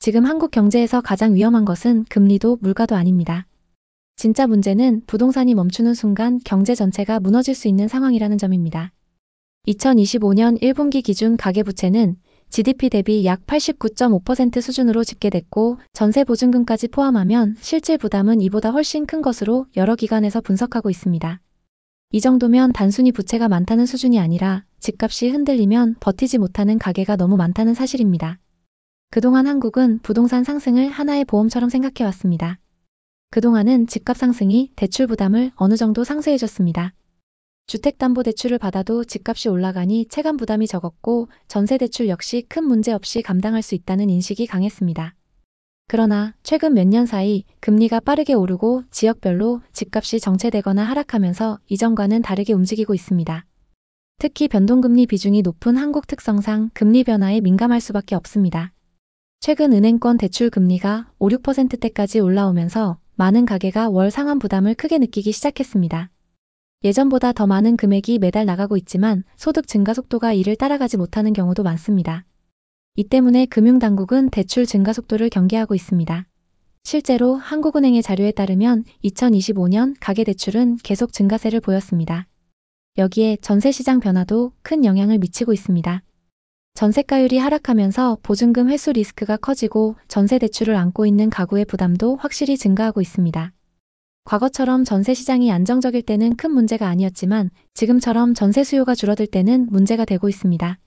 지금 한국 경제에서 가장 위험한 것은 금리도 물가도 아닙니다. 진짜 문제는 부동산이 멈추는 순간 경제 전체가 무너질 수 있는 상황이라는 점입니다. 2025년 1분기 기준 가계부채는 GDP 대비 약 89.5% 수준으로 집계됐고 전세 보증금까지 포함하면 실질 부담은 이보다 훨씬 큰 것으로 여러 기관에서 분석하고 있습니다. 이 정도면 단순히 부채가 많다는 수준이 아니라 집값이 흔들리면 버티지 못하는 가계가 너무 많다는 사실입니다. 그동안 한국은 부동산 상승을 하나의 보험처럼 생각해왔습니다. 그동안은 집값 상승이 대출 부담을 어느 정도 상쇄해줬습니다. 주택담보대출을 받아도 집값이 올라가니 체감 부담이 적었고 전세대출 역시 큰 문제 없이 감당할 수 있다는 인식이 강했습니다. 그러나 최근 몇 년 사이 금리가 빠르게 오르고 지역별로 집값이 정체되거나 하락하면서 이전과는 다르게 움직이고 있습니다. 특히 변동금리 비중이 높은 한국 특성상 금리 변화에 민감할 수밖에 없습니다. 최근 은행권 대출 금리가 5, 6%대까지 올라오면서 많은 가계가 월 상환 부담을 크게 느끼기 시작했습니다. 예전보다 더 많은 금액이 매달 나가고 있지만 소득 증가 속도가 이를 따라가지 못하는 경우도 많습니다. 이 때문에 금융당국은 대출 증가 속도를 경계하고 있습니다. 실제로 한국은행의 자료에 따르면 2025년 가계대출은 계속 증가세를 보였습니다. 여기에 전세시장 변화도 큰 영향을 미치고 있습니다. 전세가율이 하락하면서 보증금 회수 리스크가 커지고 전세대출을 안고 있는 가구의 부담도 확실히 증가하고 있습니다. 과거처럼 전세 시장이 안정적일 때는 큰 문제가 아니었지만 지금처럼 전세 수요가 줄어들 때는 문제가 되고 있습니다.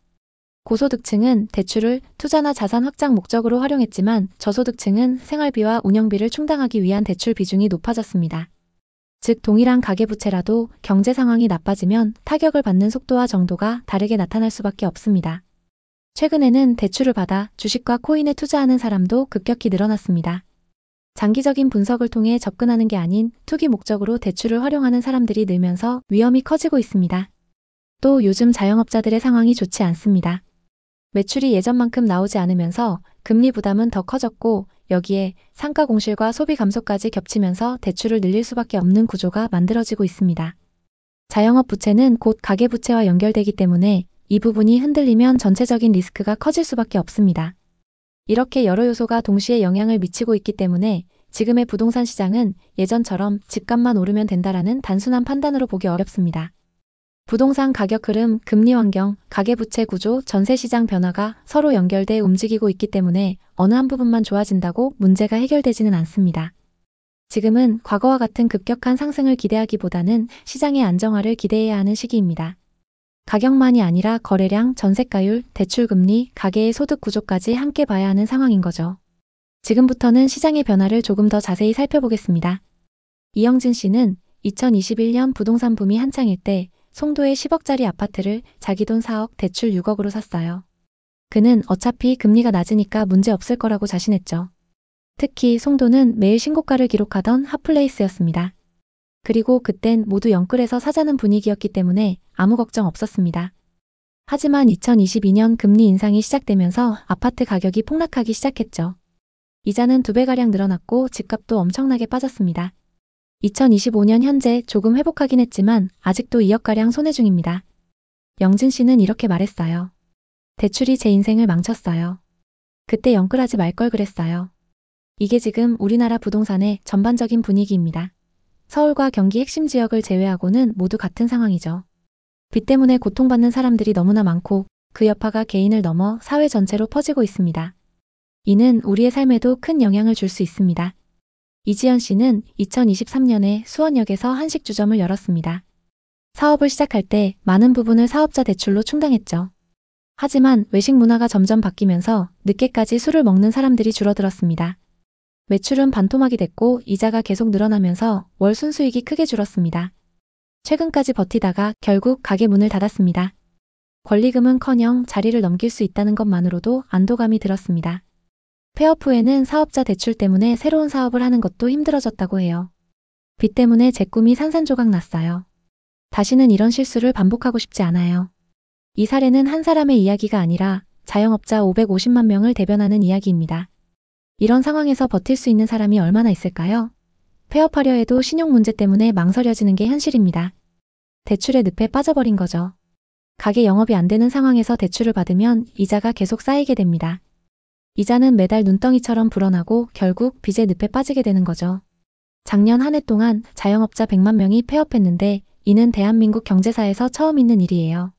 고소득층은 대출을 투자나 자산 확장 목적으로 활용했지만 저소득층은 생활비와 운영비를 충당하기 위한 대출 비중이 높아졌습니다. 즉 동일한 가계부채라도 경제 상황이 나빠지면 타격을 받는 속도와 정도가 다르게 나타날 수밖에 없습니다. 최근에는 대출을 받아 주식과 코인에 투자하는 사람도 급격히 늘어났습니다. 장기적인 분석을 통해 접근하는 게 아닌 투기 목적으로 대출을 활용하는 사람들이 늘면서 위험이 커지고 있습니다. 또 요즘 자영업자들의 상황이 좋지 않습니다. 매출이 예전만큼 나오지 않으면서 금리 부담은 더 커졌고 여기에 상가 공실과 소비 감소까지 겹치면서 대출을 늘릴 수밖에 없는 구조가 만들어지고 있습니다. 자영업 부채는 곧 가계부채와 연결되기 때문에 이 부분이 흔들리면 전체적인 리스크가 커질 수밖에 없습니다. 이렇게 여러 요소가 동시에 영향을 미치고 있기 때문에 지금의 부동산 시장은 예전처럼 집값만 오르면 된다라는 단순한 판단으로 보기 어렵습니다. 부동산 가격 흐름, 금리 환경, 가계부채 구조, 전세시장 변화가 서로 연결돼 움직이고 있기 때문에 어느 한 부분만 좋아진다고 문제가 해결되지는 않습니다. 지금은 과거와 같은 급격한 상승을 기대하기보다는 시장의 안정화를 기대해야 하는 시기입니다. 가격만이 아니라 거래량, 전세가율, 대출금리, 가계의 소득 구조까지 함께 봐야 하는 상황인 거죠. 지금부터는 시장의 변화를 조금 더 자세히 살펴보겠습니다. 이영진 씨는 2021년 부동산 붐이 한창일 때 송도의 10억짜리 아파트를 자기 돈 4억, 대출 6억으로 샀어요. 그는 어차피 금리가 낮으니까 문제 없을 거라고 자신했죠. 특히 송도는 매일 신고가를 기록하던 핫플레이스였습니다. 그리고 그땐 모두 영끌해서 사자는 분위기였기 때문에 아무 걱정 없었습니다. 하지만 2022년 금리 인상이 시작되면서 아파트 가격이 폭락하기 시작했죠. 이자는 2배가량 늘어났고 집값도 엄청나게 빠졌습니다. 2025년 현재 조금 회복하긴 했지만 아직도 2억가량 손해 중입니다. 영진 씨는 이렇게 말했어요. 대출이 제 인생을 망쳤어요. 그때 영끌하지 말 걸 그랬어요. 이게 지금 우리나라 부동산의 전반적인 분위기입니다. 서울과 경기 핵심 지역을 제외하고는 모두 같은 상황이죠. 빚 때문에 고통받는 사람들이 너무나 많고 그 여파가 개인을 넘어 사회 전체로 퍼지고 있습니다. 이는 우리의 삶에도 큰 영향을 줄 수 있습니다. 이지연 씨는 2023년에 수원역에서 한식주점을 열었습니다. 사업을 시작할 때 많은 부분을 사업자 대출로 충당했죠. 하지만 외식 문화가 점점 바뀌면서 늦게까지 술을 먹는 사람들이 줄어들었습니다. 매출은 반토막이 됐고 이자가 계속 늘어나면서 월 순수익이 크게 줄었습니다. 최근까지 버티다가 결국 가게 문을 닫았습니다. 권리금은커녕 자리를 넘길 수 있다는 것만으로도 안도감이 들었습니다. 폐업 후에는 사업자 대출 때문에 새로운 사업을 하는 것도 힘들어졌다고 해요. 빚 때문에 제 꿈이 산산조각 났어요. 다시는 이런 실수를 반복하고 싶지 않아요. 이 사례는 한 사람의 이야기가 아니라 자영업자 550만 명을 대변하는 이야기입니다. 이런 상황에서 버틸 수 있는 사람이 얼마나 있을까요? 폐업하려 해도 신용 문제 때문에 망설여지는 게 현실입니다. 대출의 늪에 빠져버린 거죠. 가게 영업이 안 되는 상황에서 대출을 받으면 이자가 계속 쌓이게 됩니다. 이자는 매달 눈덩이처럼 불어나고 결국 빚의 늪에 빠지게 되는 거죠. 작년 한 해 동안 자영업자 100만 명이 폐업했는데 이는 대한민국 경제사에서 처음 있는 일이에요.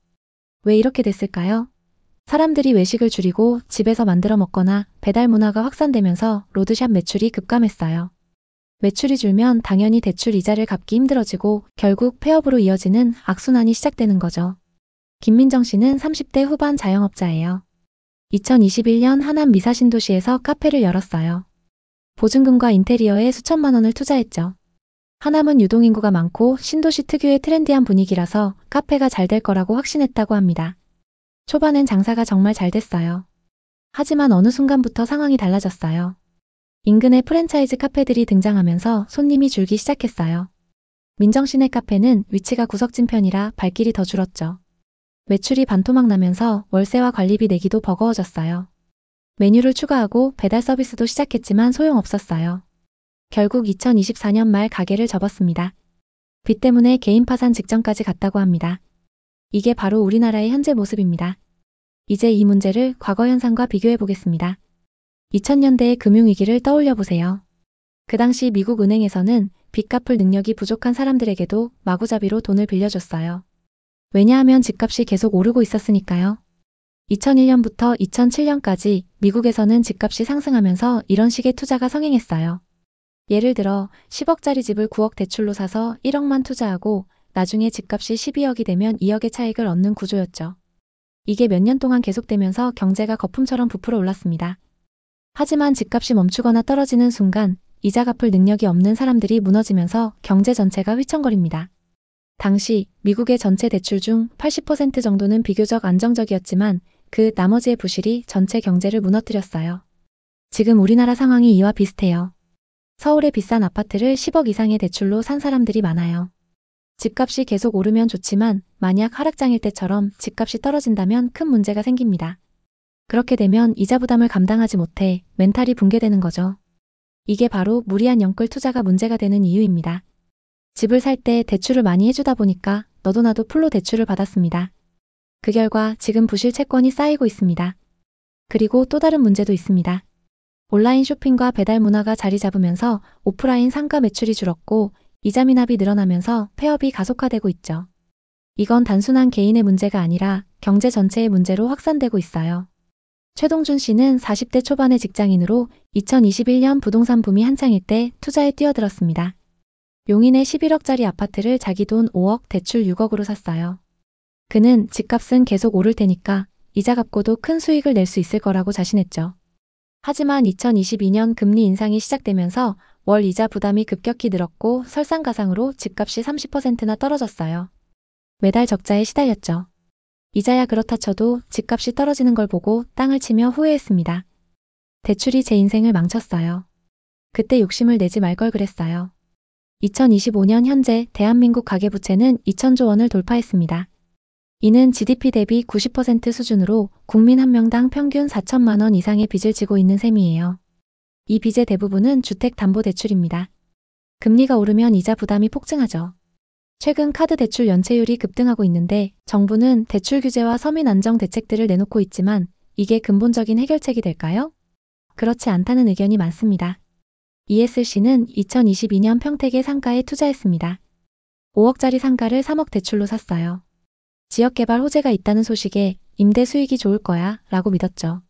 왜 이렇게 됐을까요? 사람들이 외식을 줄이고 집에서 만들어 먹거나 배달 문화가 확산되면서 로드샵 매출이 급감했어요. 매출이 줄면 당연히 대출 이자를 갚기 힘들어지고 결국 폐업으로 이어지는 악순환이 시작되는 거죠. 김민정 씨는 30대 후반 자영업자예요. 2021년 하남 미사신도시에서 카페를 열었어요. 보증금과 인테리어에 수천만 원을 투자했죠. 하남은 유동인구가 많고 신도시 특유의 트렌디한 분위기라서 카페가 잘 될 거라고 확신했다고 합니다. 초반엔 장사가 정말 잘 됐어요. 하지만 어느 순간부터 상황이 달라졌어요. 인근에 프랜차이즈 카페들이 등장하면서 손님이 줄기 시작했어요. 민정 씨네 카페는 위치가 구석진 편이라 발길이 더 줄었죠. 매출이 반토막 나면서 월세와 관리비 내기도 버거워졌어요. 메뉴를 추가하고 배달 서비스도 시작했지만 소용없었어요. 결국 2024년 말 가게를 접었습니다. 빚 때문에 개인 파산 직전까지 갔다고 합니다. 이게 바로 우리나라의 현재 모습입니다. 이제 이 문제를 과거 현상과 비교해 보겠습니다. 2000년대의 금융위기를 떠올려 보세요. 그 당시 미국 은행에서는 빚 갚을 능력이 부족한 사람들에게도 마구잡이로 돈을 빌려줬어요. 왜냐하면 집값이 계속 오르고 있었으니까요. 2001년부터 2007년까지 미국에서는 집값이 상승하면서 이런 식의 투자가 성행했어요. 예를 들어 10억짜리 집을 9억 대출로 사서 1억만 투자하고 나중에 집값이 12억이 되면 2억의 차익을 얻는 구조였죠. 이게 몇 년 동안 계속되면서 경제가 거품처럼 부풀어 올랐습니다. 하지만 집값이 멈추거나 떨어지는 순간 이자 갚을 능력이 없는 사람들이 무너지면서 경제 전체가 휘청거립니다. 당시 미국의 전체 대출 중 80% 정도는 비교적 안정적이었지만 그 나머지의 부실이 전체 경제를 무너뜨렸어요. 지금 우리나라 상황이 이와 비슷해요. 서울의 비싼 아파트를 10억 이상의 대출로 산 사람들이 많아요. 집값이 계속 오르면 좋지만 만약 하락장일 때처럼 집값이 떨어진다면 큰 문제가 생깁니다. 그렇게 되면 이자 부담을 감당하지 못해 멘탈이 붕괴되는 거죠. 이게 바로 무리한 영끌 투자가 문제가 되는 이유입니다. 집을 살 때 대출을 많이 해주다 보니까 너도 나도 풀로 대출을 받았습니다. 그 결과 지금 부실 채권이 쌓이고 있습니다. 그리고 또 다른 문제도 있습니다. 온라인 쇼핑과 배달 문화가 자리 잡으면서 오프라인 상가 매출이 줄었고 이자 미납이 늘어나면서 폐업이 가속화되고 있죠. 이건 단순한 개인의 문제가 아니라 경제 전체의 문제로 확산되고 있어요. 최동준 씨는 40대 초반의 직장인으로 2021년 부동산 붐이 한창일 때 투자에 뛰어들었습니다. 용인의 11억짜리 아파트를 자기 돈 5억, 대출 6억으로 샀어요. 그는 집값은 계속 오를 테니까 이자 갚고도 큰 수익을 낼 수 있을 거라고 자신했죠. 하지만 2022년 금리 인상이 시작되면서 월 이자 부담이 급격히 늘었고 설상가상으로 집값이 30%나 떨어졌어요. 매달 적자에 시달렸죠. 이자야 그렇다 쳐도 집값이 떨어지는 걸 보고 땅을 치며 후회했습니다. 대출이 제 인생을 망쳤어요. 그때 욕심을 내지 말 걸 그랬어요. 2025년 현재 대한민국 가계부채는 2천조 원을 돌파했습니다. 이는 GDP 대비 90% 수준으로 국민 한 명당 평균 4천만 원 이상의 빚을 지고 있는 셈이에요. 이 빚의 대부분은 주택담보대출입니다. 금리가 오르면 이자 부담이 폭증하죠. 최근 카드 대출 연체율이 급등하고 있는데 정부는 대출 규제와 서민 안정 대책들을 내놓고 있지만 이게 근본적인 해결책이 될까요? 그렇지 않다는 의견이 많습니다. ESC는 2022년 평택의 상가에 투자했습니다. 5억짜리 상가를 3억 대출로 샀어요. 지역개발 호재가 있다는 소식에 임대 수익이 좋을 거야 라고 믿었죠.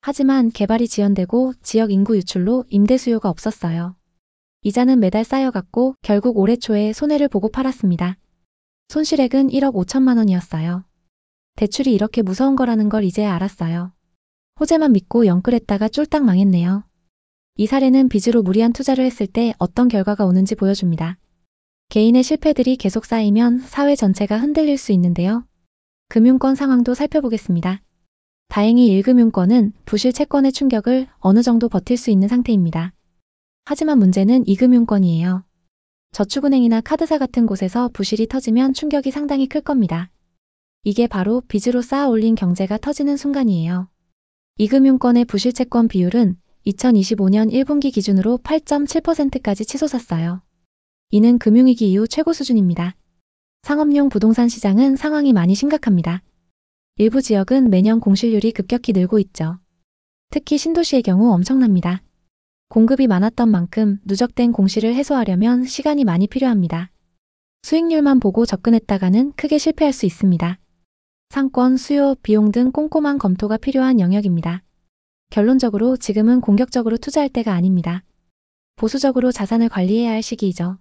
하지만 개발이 지연되고 지역 인구 유출로 임대 수요가 없었어요. 이자는 매달 쌓여갔고 결국 올해 초에 손해를 보고 팔았습니다. 손실액은 1억 5천만 원이었어요. 대출이 이렇게 무서운 거라는 걸 이제야 알았어요. 호재만 믿고 영끌했다가 쫄딱 망했네요. 이 사례는 빚으로 무리한 투자를 했을 때 어떤 결과가 오는지 보여줍니다. 개인의 실패들이 계속 쌓이면 사회 전체가 흔들릴 수 있는데요. 금융권 상황도 살펴보겠습니다. 다행히 1금융권은 부실 채권의 충격을 어느 정도 버틸 수 있는 상태입니다. 하지만 문제는 2금융권이에요. 저축은행이나 카드사 같은 곳에서 부실이 터지면 충격이 상당히 클 겁니다. 이게 바로 빚으로 쌓아 올린 경제가 터지는 순간이에요. 2금융권의 부실 채권 비율은 2025년 1분기 기준으로 8.7%까지 치솟았어요. 이는 금융위기 이후 최고 수준입니다. 상업용 부동산 시장은 상황이 많이 심각합니다. 일부 지역은 매년 공실률이 급격히 늘고 있죠. 특히 신도시의 경우 엄청납니다. 공급이 많았던 만큼 누적된 공시를 해소하려면 시간이 많이 필요합니다. 수익률만 보고 접근했다가는 크게 실패할 수 있습니다. 상권, 수요, 비용 등 꼼꼼한 검토가 필요한 영역입니다. 결론적으로 지금은 공격적으로 투자할 때가 아닙니다. 보수적으로 자산을 관리해야 할 시기이죠.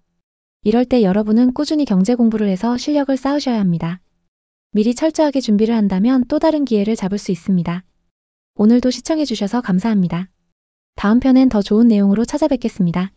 이럴 때 여러분은 꾸준히 경제 공부를 해서 실력을 쌓으셔야 합니다. 미리 철저하게 준비를 한다면 또 다른 기회를 잡을 수 있습니다. 오늘도 시청해주셔서 감사합니다. 다음 편엔 더 좋은 내용으로 찾아뵙겠습니다.